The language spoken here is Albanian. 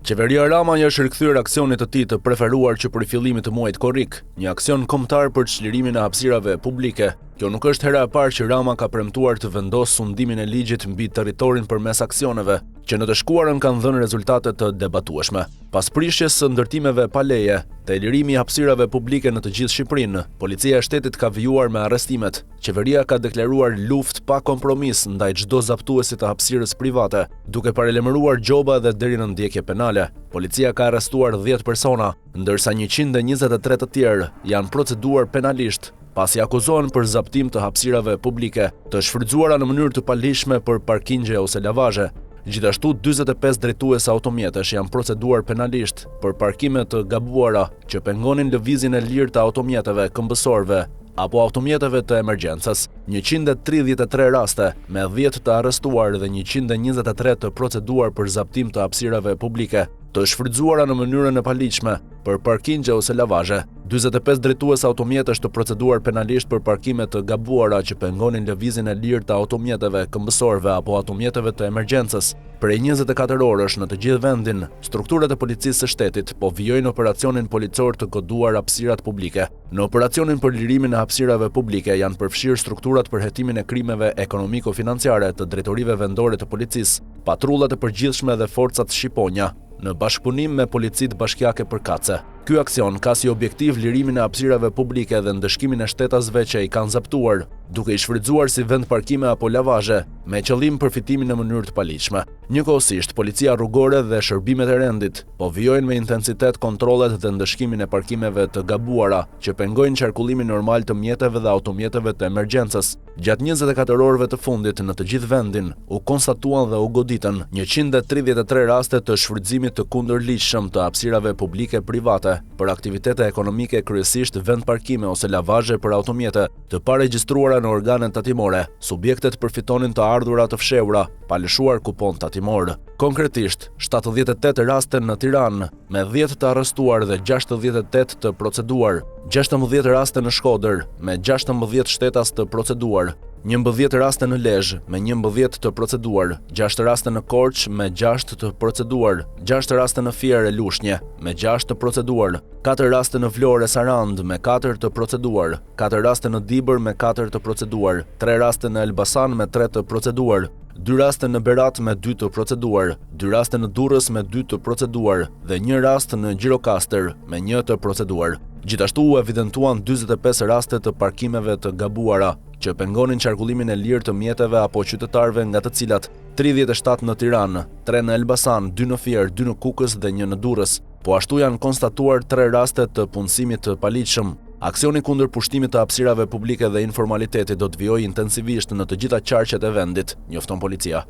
Qeveria Rama është rikthyer aksionit të tij të preferuar që prej fillimit të muajit korrik, një aksion kombëtar për çlirimin e hapësirave publike. Kjo nuk është hera e parë që Rama ka premtuar të vendosë sundimin e ligjit mbi territorin përmes aksioneve, që në të shkuarën kanë dhënë rezultate të debatueshme. Pas prishjes së ndërtimeve pa leje, te lirimi i hapësirave publike në të gjithë Shqipërinë, policia e shtetit ka vijuar me arrestimet. Qeveria ka deklaruar luftë pa kompromis ndaj çdo zaptuesi të hapësirës private, duke paralajmëruar gjoba dhe deri në ndjekje penale. Policia ka arrestuar 10 persona, ndërsa 123 të tjerë janë proceduar penalisht, pasi akuzohen për zaptim të hapësirave publike, të shfrytzuara në mënyrë të palishme për parkingje ose lavazhe. Gjithashtu 45 drejtues automjetesh janë proceduar penalisht për parkime të gabuara që pengonin lëvizjen e lirë të automjeteve këmbësorve apo automjeteve të emergjencës. 133 raste me 10 të arrestuar dhe 123 të proceduar për zaptim të hapësirave publike, të shfrytzuara në mënyrën e paligjshme për parkingje ose lavazhe. 45 drejtues automjetesh të proceduar penalisht për parkime të gabuara që pengonin lëvizjen e lirë të automjeteve këmbësorve apo automjeteve të emergjencës. Prej 24 orësh në të gjithë vendin, strukturat e policisë së shtetit po vijojnë operacionin policor të koduar hapësirat publike. Në operacionin për lirimin e hapësirave publike janë përfshirë strukturat për hetimin e krimeve ekonomiko-financiare të drejtorive vendore të policisë, patrullat e përgjithshme dhe forcat shqiponja, në bashkëpunim me policitë bashkiake përkatëse. Ky aksion ka si objektiv lirimin e hapësirave publike dhe ndëshkimin e shtetasve që i kanë zaptuar, duke i shfrytzuar si vend parkime apo lavazhe, me qëllim përfitimin në mënyrë të paligjshme. Njëkohësisht, policia rrugore dhe shërbimet e rendit po vijojnë me intensitet kontrollet dhe ndëshkimin e parkimeve të gabuara që pengojnë qarkullimin normal të mjeteve dhe automjeteve të emergjencës. Gjatë 24 orëve të fundit në të gjithë vendin u konstatuan dhe u goditën 133 raste të shfrytëzimit të kundërligjshëm të hapësirave publike private për aktivitete ekonomike, kryesisht vend parkime ose lavazhe për automjete, të paregjistruara në organet tatimore. Subjektet përfitonin të ardhura të fshehura, pa lëshuar kupon tatimor. Konkretisht, 78 raste në Tiranë, me 10 të arrestuar dhe 68 të proceduar, 16 raste në Shkodër, me 16 shtetas të proceduar, 11 raste në Lezhë, me 11 të proceduar, 6 raste në Korçë, me 6 të proceduar, 6 raste në Fier e Lushnje, me 6 të proceduar, 4 raste në Vlorë e Sarandë, me 4 të proceduar, 4 raste në Dibër, me 4 të proceduar, 3 raste në Elbasan, me 3 të proceduar, 2 raste në Berat me 2 të proceduar, 2 raste në Durrës me 2 të proceduar dhe 1 rast në Gjirokastër me 1 të proceduar. Gjithashtu u evidentuan 45 raste të parkimeve të gabuara, që pengonin qarkullimin e lirë të mjeteve apo qytetarëve, nga të cilat 37 në Tiranë, 3 në Elbasan, 2 në Fier, 2 në Kukës dhe 1 në Durrës. Po ashtu janë konstatuar 3 raste të punësimit të paligjshëm. Aksioni kundër pushtimit të hapësirave publike dhe informalitetit do të vijojë intensivisht në të gjitha qarqet e vendit, njofton policia.